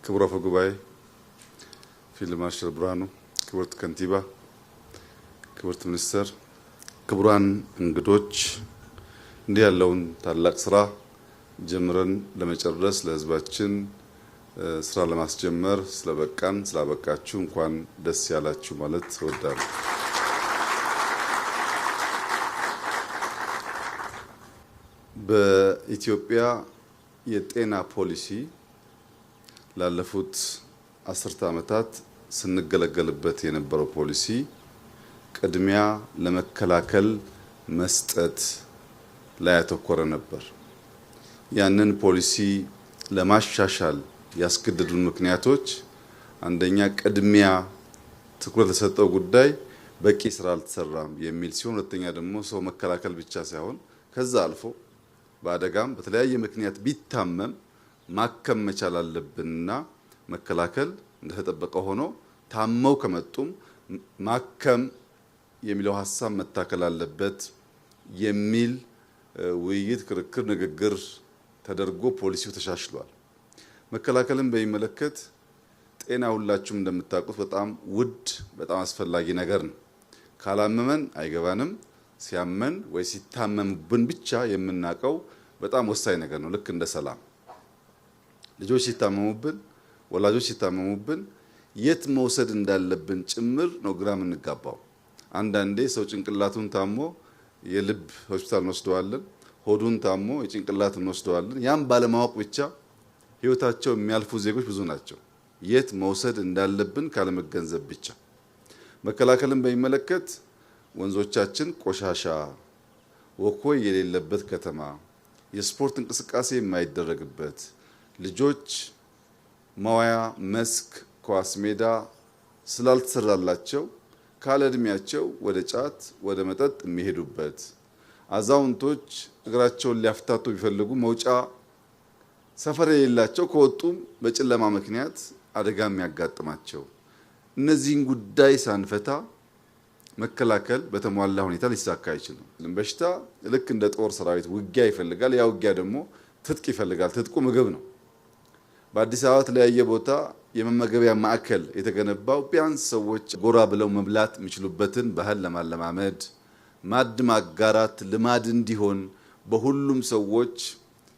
ክቡር አፈ ጉባኤ ፊልድ ማርሻል ብርሃኑ፣ ክቡርት ከንቲባ፣ ክቡርት ሚኒስትር፣ ክቡራን እንግዶች፣ እንዲህ ያለውን ታላቅ ስራ ጀምረን ለመጨረስ ለህዝባችን ስራ ለማስጀመር ስለበቃን ስላበቃችሁ እንኳን ደስ ያላችሁ ማለት እወዳለሁ። በኢትዮጵያ የጤና ፖሊሲ ላለፉት 10 ዓመታት ስንገለገልበት የነበረው ፖሊሲ ቅድሚያ ለመከላከል መስጠት ላይ ያተኮረ ነበር። ያንን ፖሊሲ ለማሻሻል ያስገደዱን ምክንያቶች አንደኛ ቅድሚያ ትኩረት ለሰጠው ጉዳይ በቂ ስራ አልተሰራም የሚል ሲሆን፣ ሁለተኛ ደግሞ ሰው መከላከል ብቻ ሳይሆን ከዛ አልፎ በአደጋም በተለያየ ምክንያት ቢታመም ማከም መቻል አለብንና መከላከል እንደተጠበቀ ሆኖ ታመው ከመጡም ማከም የሚለው ሐሳብ መታከል አለበት የሚል ውይይት፣ ክርክር፣ ንግግር ተደርጎ ፖሊሲው ተሻሽሏል። መከላከልን በሚመለከት ጤና ሁላችሁም እንደምታውቁት በጣም ውድ፣ በጣም አስፈላጊ ነገር ነው። ካላመመን አይገባንም። ሲያመን ወይ ሲታመምብን ብቻ የምናውቀው በጣም ወሳኝ ነገር ነው። ልክ እንደ ሰላም ልጆች ሲታመሙብን፣ ወላጆች ሲታመሙብን የት መውሰድ እንዳለብን ጭምር ነው ግራ የምንጋባው። አንዳንዴ ሰው ጭንቅላቱን ታሞ የልብ ሆስፒታል እንወስደዋለን፣ ሆዱን ታሞ የጭንቅላት እንወስደዋለን። ያም ባለማወቅ ብቻ ህይወታቸው የሚያልፉ ዜጎች ብዙ ናቸው። የት መውሰድ እንዳለብን ካለመገንዘብ ብቻ። መከላከልን በሚመለከት ወንዞቻችን ቆሻሻ፣ ወኮይ የሌለበት ከተማ፣ የስፖርት እንቅስቃሴ የማይደረግበት፣ ልጆች መዋያ መስክ፣ ኳስ ሜዳ ስላልተሰራላቸው ካለ እድሜያቸው ወደ ጫት ወደ መጠጥ የሚሄዱበት፣ አዛውንቶች እግራቸውን ሊያፍታቱ ቢፈልጉ መውጫ ሰፈር የሌላቸው ከወጡም በጨለማ ምክንያት አደጋ የሚያጋጥማቸው፣ እነዚህን ጉዳይ ሳንፈታ መከላከል በተሟላ ሁኔታ ሊሳካ አይችልም። በሽታ ልክ እንደ ጦር ሰራዊት ውጊያ ይፈልጋል። ያ ውጊያ ደግሞ ትጥቅ ይፈልጋል። ትጥቁ ምግብ ነው። በአዲስ አበባ የተለያየ ቦታ የመመገቢያ ማዕከል የተገነባው ቢያንስ ሰዎች ጎራ ብለው መብላት የሚችሉበትን ባህል ለማለማመድ፣ ማዕድ ማጋራት ልማድ እንዲሆን፣ በሁሉም ሰዎች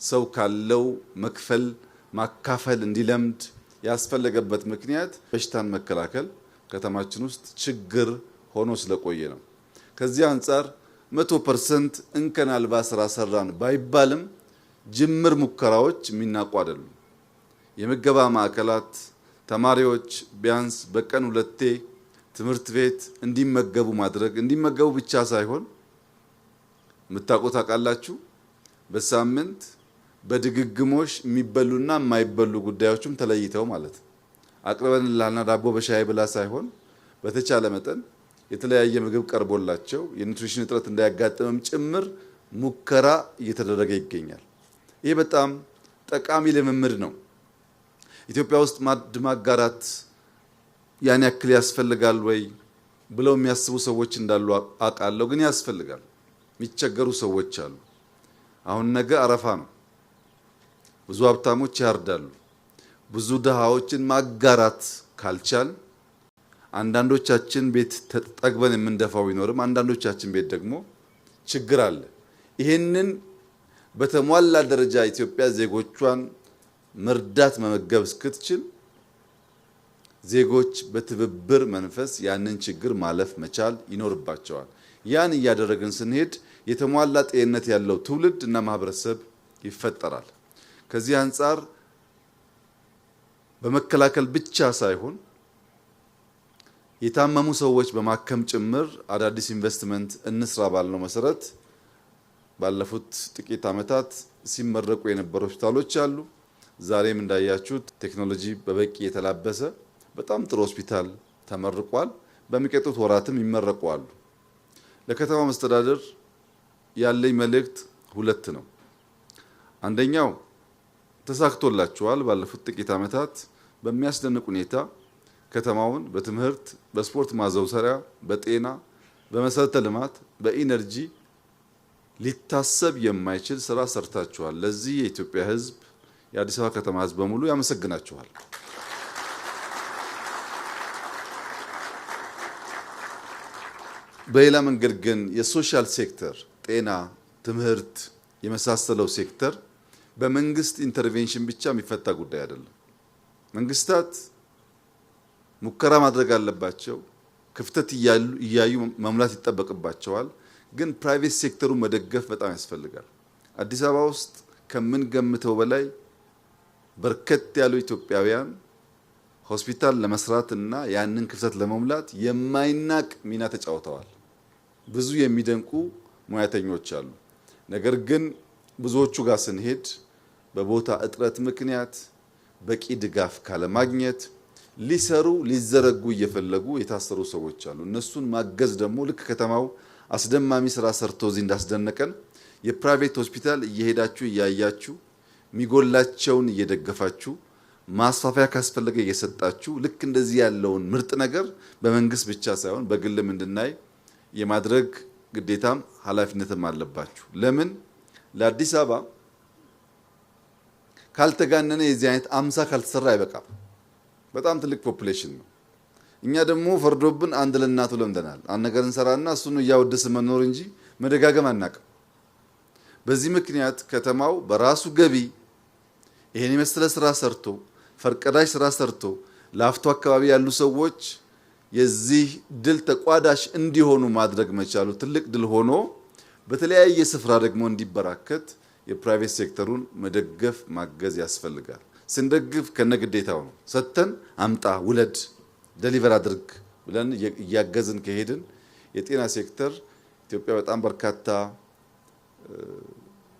ሰው ካለው መክፈል ማካፈል እንዲለምድ ያስፈለገበት ምክንያት በሽታን መከላከል ከተማችን ውስጥ ችግር ሆኖ ስለቆየ ነው። ከዚህ አንጻር 100% እንከን አልባ ስራ ሰራን ባይባልም ጅምር ሙከራዎች የሚናቁ አይደሉም። የምገባ ማዕከላት ተማሪዎች ቢያንስ በቀን 2 ትምህርት ቤት እንዲመገቡ ማድረግ፣ እንዲመገቡ ብቻ ሳይሆን የምታውቁት አቃላችሁ በሳምንት በድግግሞሽ የሚበሉና የማይበሉ ጉዳዮችም ተለይተው ማለት አቅርበንላልና ዳቦ በሻይ ብላ ሳይሆን በተቻለ መጠን የተለያየ ምግብ ቀርቦላቸው የኒውትሪሽን እጥረት እንዳያጋጥምም ጭምር ሙከራ እየተደረገ ይገኛል። ይህ በጣም ጠቃሚ ልምምድ ነው። ኢትዮጵያ ውስጥ ማዕድ ማጋራት ያን ያክል ያስፈልጋል ወይ ብለው የሚያስቡ ሰዎች እንዳሉ አውቃለሁ። ግን ያስፈልጋል። የሚቸገሩ ሰዎች አሉ። አሁን ነገ አረፋ ነው። ብዙ ሀብታሞች ያርዳሉ። ብዙ ድሃዎችን ማጋራት ካልቻል አንዳንዶቻችን ቤት ተጠግበን የምንደፋው ቢኖርም አንዳንዶቻችን ቤት ደግሞ ችግር አለ። ይሄንን በተሟላ ደረጃ ኢትዮጵያ ዜጎቿን መርዳት መመገብ እስክትችል ዜጎች በትብብር መንፈስ ያንን ችግር ማለፍ መቻል ይኖርባቸዋል። ያን እያደረግን ስንሄድ የተሟላ ጤንነት ያለው ትውልድ እና ማህበረሰብ ይፈጠራል። ከዚህ አንጻር በመከላከል ብቻ ሳይሆን የታመሙ ሰዎች በማከም ጭምር አዳዲስ ኢንቨስትመንት እንስራ ባልነው መሰረት ባለፉት ጥቂት ዓመታት ሲመረቁ የነበሩ ሆስፒታሎች አሉ። ዛሬም እንዳያችሁት ቴክኖሎጂ በበቂ የተላበሰ በጣም ጥሩ ሆስፒታል ተመርቋል። በሚቀጥሉት ወራትም ይመረቁ። ለከተማ መስተዳደር ያለኝ መልእክት 2 ነው። አንደኛው ተሳክቶላችኋል። ባለፉት ጥቂት ዓመታት በሚያስደንቅ ሁኔታ ከተማውን በትምህርት፣ በስፖርት ማዘውተሪያ፣ በጤና፣ በመሰረተ ልማት፣ በኢነርጂ ሊታሰብ የማይችል ስራ ሰርታችኋል። ለዚህ የኢትዮጵያ ሕዝብ የአዲስ አበባ ከተማ ሕዝብ በሙሉ ያመሰግናችኋል። በሌላ መንገድ ግን የሶሻል ሴክተር ጤና፣ ትምህርት የመሳሰለው ሴክተር በመንግስት ኢንተርቬንሽን ብቻ የሚፈታ ጉዳይ አይደለም። መንግስታት ሙከራ ማድረግ አለባቸው። ክፍተት እያዩ መሙላት ይጠበቅባቸዋል። ግን ፕራይቬት ሴክተሩን መደገፍ በጣም ያስፈልጋል። አዲስ አበባ ውስጥ ከምንገምተው በላይ በርከት ያሉ ኢትዮጵያውያን ሆስፒታል ለመስራት እና ያንን ክፍተት ለመሙላት የማይናቅ ሚና ተጫውተዋል። ብዙ የሚደንቁ ሙያተኞች አሉ። ነገር ግን ብዙዎቹ ጋር ስንሄድ በቦታ እጥረት ምክንያት በቂ ድጋፍ ካለማግኘት ሊሰሩ ሊዘረጉ እየፈለጉ የታሰሩ ሰዎች አሉ። እነሱን ማገዝ ደግሞ ልክ ከተማው አስደማሚ ስራ ሰርቶ እዚህ እንዳስደነቀን የፕራይቬት ሆስፒታል እየሄዳችሁ እያያችሁ ሚጎላቸውን እየደገፋችሁ ማስፋፊያ ካስፈለገ እየሰጣችሁ ልክ እንደዚህ ያለውን ምርጥ ነገር በመንግስት ብቻ ሳይሆን በግልም እንድናይ የማድረግ ግዴታም ኃላፊነትም አለባችሁ። ለምን ለአዲስ አበባ ካልተጋነነ የዚህ አይነት 50 ካልተሰራ አይበቃም። በጣም ትልቅ ፖፑሌሽን ነው። እኛ ደግሞ ፈርዶብን አንድ ለእናቱ ለምደናል። አንድ ነገር እንሰራና እሱን እያወደስ መኖር እንጂ መደጋገም አናቅም። በዚህ ምክንያት ከተማው በራሱ ገቢ ይሄን የመሰለ ስራ ሰርቶ ፈርቀዳሽ ስራ ሰርቶ ላፍቶ አካባቢ ያሉ ሰዎች የዚህ ድል ተቋዳሽ እንዲሆኑ ማድረግ መቻሉ ትልቅ ድል ሆኖ በተለያየ ስፍራ ደግሞ እንዲበራከት የፕራይቬት ሴክተሩን መደገፍ ማገዝ ያስፈልጋል። ስንደግፍ ከነግዴታው ነው። ሰተን አምጣ፣ ውለድ፣ ዴሊቨር አድርግ ብለን እያገዝን ከሄድን የጤና ሴክተር ኢትዮጵያ በጣም በርካታ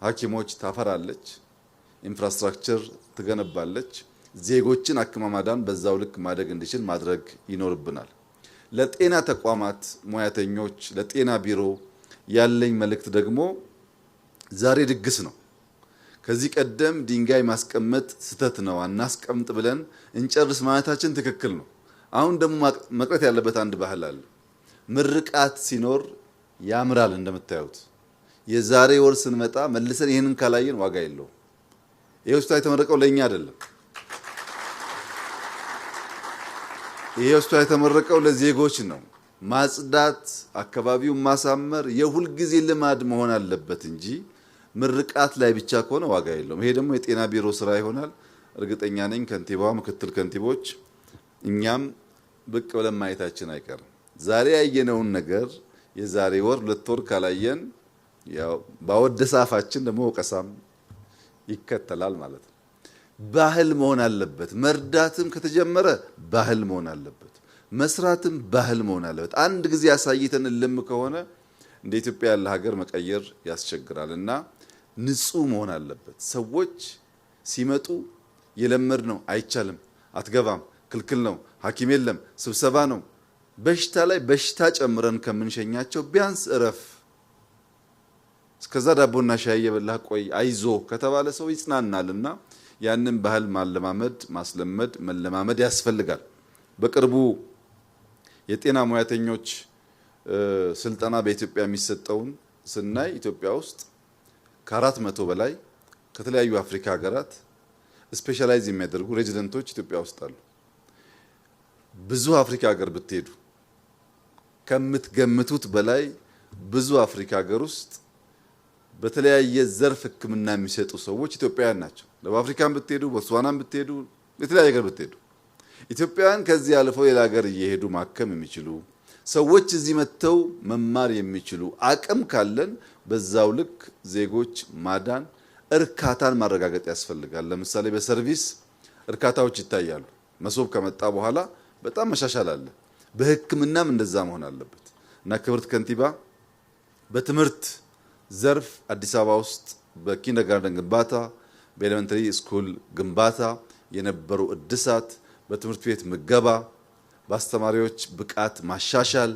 ሐኪሞች ታፈራለች፣ ኢንፍራስትራክቸር ትገነባለች። ዜጎችን አክማ ማዳን በዛው ልክ ማደግ እንዲችል ማድረግ ይኖርብናል። ለጤና ተቋማት ሙያተኞች፣ ለጤና ቢሮ ያለኝ መልእክት ደግሞ ዛሬ ድግስ ነው። ከዚህ ቀደም ድንጋይ ማስቀመጥ ስተት ነው፣ አናስቀምጥ ብለን እንጨርስ ማለታችን ትክክል ነው። አሁን ደግሞ መቅረት ያለበት አንድ ባህል አለ። ምርቃት ሲኖር ያምራል። እንደምታዩት የዛሬ ወር ስንመጣ መልሰን ይህንን ካላየን ዋጋ የለውም። ይሄ ሆስፒታል የተመረቀው ለኛ አይደለም። ይሄ ሆስፒታል የተመረቀው ለዜጎች ነው። ማጽዳት፣ አካባቢውን ማሳመር የሁል ጊዜ ልማድ መሆን አለበት እንጂ ምርቃት ላይ ብቻ ከሆነ ዋጋ የለውም። ይሄ ደግሞ የጤና ቢሮ ስራ ይሆናል። እርግጠኛ ነኝ ከንቲባዋ፣ ምክትል ከንቲቦች እኛም ብቅ ብለን ማየታችን አይቀርም። ዛሬ ያየነውን ነገር የዛሬ ወር 2 ወር ካላየን ያው ባወደሰ አፋችን ደግሞ ወቀሳም ይከተላል ማለት ነው። ባህል መሆን አለበት። መርዳትም ከተጀመረ ባህል መሆን አለበት። መስራትም ባህል መሆን አለበት። አንድ ጊዜ ያሳይተን ልም ከሆነ እንደ ኢትዮጵያ ያለ ሀገር መቀየር ያስቸግራልና ንጹህ መሆን አለበት። ሰዎች ሲመጡ የለመድ ነው አይቻልም፣ አትገባም፣ ክልክል ነው፣ ሐኪም የለም፣ ስብሰባ ነው፣ በሽታ ላይ በሽታ ጨምረን ከምንሸኛቸው ቢያንስ እረፍ፣ እስከዛ ዳቦና ሻይ የበላህ ቆይ፣ አይዞ ከተባለ ሰው ይጽናናልና ያንን ባህል ማለማመድ፣ ማስለመድ፣ መለማመድ ያስፈልጋል። በቅርቡ የጤና ሙያተኞች ስልጠና በኢትዮጵያ የሚሰጠውን ስናይ ኢትዮጵያ ውስጥ ከ400 በላይ ከተለያዩ አፍሪካ ሀገራት ስፔሻላይዝ የሚያደርጉ ሬዚደንቶች ኢትዮጵያ ውስጥ አሉ። ብዙ አፍሪካ ሀገር ብትሄዱ ከምትገምቱት በላይ ብዙ አፍሪካ ሀገር ውስጥ በተለያየ ዘርፍ ሕክምና የሚሰጡ ሰዎች ኢትዮጵያውያን ናቸው። ደቡብ አፍሪካን ብትሄዱ፣ ቦትስዋናን ብትሄዱ፣ የተለያየ ሀገር ብትሄዱ ኢትዮጵያውያን ከዚህ አልፈው ሌላ ሀገር እየሄዱ ማከም የሚችሉ ሰዎች እዚህ መጥተው መማር የሚችሉ አቅም ካለን በዛው ልክ ዜጎች ማዳን፣ እርካታን ማረጋገጥ ያስፈልጋል። ለምሳሌ በሰርቪስ እርካታዎች ይታያሉ። መሶብ ከመጣ በኋላ በጣም መሻሻል አለ። በሕክምናም እንደዛ መሆን አለበት እና ክብርት ከንቲባ በትምህርት ዘርፍ አዲስ አበባ ውስጥ በኪንደርጋርተን ግንባታ፣ በኤሌመንተሪ ስኩል ግንባታ የነበሩ እድሳት፣ በትምህርት ቤት ምገባ፣ በአስተማሪዎች ብቃት ማሻሻል፣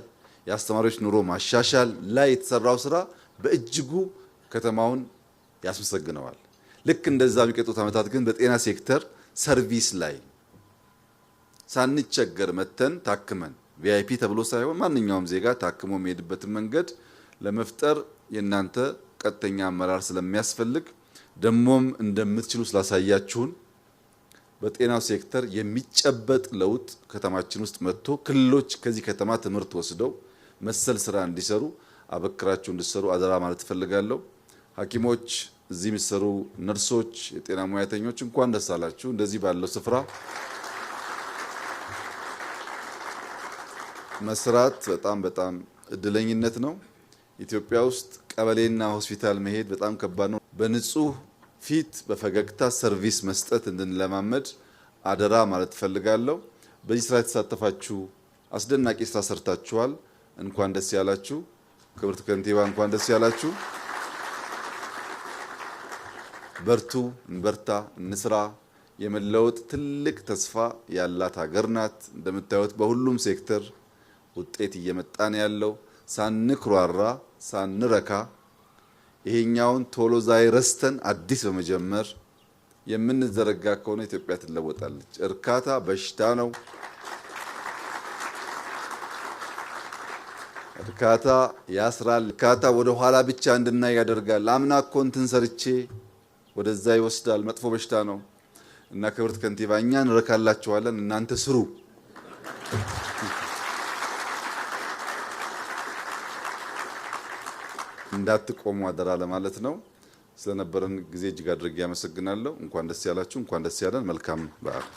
የአስተማሪዎች ኑሮ ማሻሻል ላይ የተሰራው ስራ በእጅጉ ከተማውን ያስመሰግነዋል። ልክ እንደዛ የሚቀጥሉት ዓመታት ግን በጤና ሴክተር ሰርቪስ ላይ ሳንቸገር መተን ታክመን ቪአይፒ ተብሎ ሳይሆን ማንኛውም ዜጋ ታክሞ የሚሄድበትን መንገድ ለመፍጠር የእናንተ ቀጥተኛ አመራር ስለሚያስፈልግ ደሞም እንደምትችሉ ስላሳያችሁን በጤናው ሴክተር የሚጨበጥ ለውጥ ከተማችን ውስጥ መጥቶ ክልሎች ከዚህ ከተማ ትምህርት ወስደው መሰል ስራ እንዲሰሩ አበክራችሁ እንዲሰሩ አደራ ማለት እፈልጋለሁ። ሐኪሞች፣ እዚህ የሚሰሩ ነርሶች፣ የጤና ሙያተኞች እንኳን ደስ አላችሁ። እንደዚህ ባለው ስፍራ መስራት በጣም እድለኝነት ነው። ኢትዮጵያ ውስጥ ቀበሌና ሆስፒታል መሄድ በጣም ከባድ ነው። በንጹህ ፊት በፈገግታ ሰርቪስ መስጠት እንድንለማመድ አደራ ማለት እፈልጋለሁ። በዚህ ስራ የተሳተፋችሁ አስደናቂ ስራ ሰርታችኋል። እንኳን ደስ ያላችሁ። ክብርት ከንቲባ እንኳን ደስ ያላችሁ። በርቱ፣ እንበርታ፣ እንስራ። የመለወጥ ትልቅ ተስፋ ያላት ሀገር ናት። እንደምታዩት በሁሉም ሴክተር ውጤት እየመጣን ያለው ሳንኩራራ ሳንረካ ይሄኛውን ቶሎ ዛይ ረስተን አዲስ በመጀመር የምንዘረጋ ከሆነ ኢትዮጵያ ትለወጣለች። እርካታ በሽታ ነው። እርካታ ያስራል። እርካታ ወደ ኋላ ብቻ እንድናይ ያደርጋል። አምና እኮ እንትን ሰርቼ ወደዛ ይወስዳል። መጥፎ በሽታ ነው እና ክብርት ከንቲባ እኛ እንረካላችኋለን፣ እናንተ ስሩ። እንዳትቆሙ አደራ ለማለት ነው። ስለነበረን ጊዜ እጅግ አድርጌ ያመሰግናለሁ። እንኳን ደስ ያላችሁ፣ እንኳን ደስ ያለን። መልካም በዓል።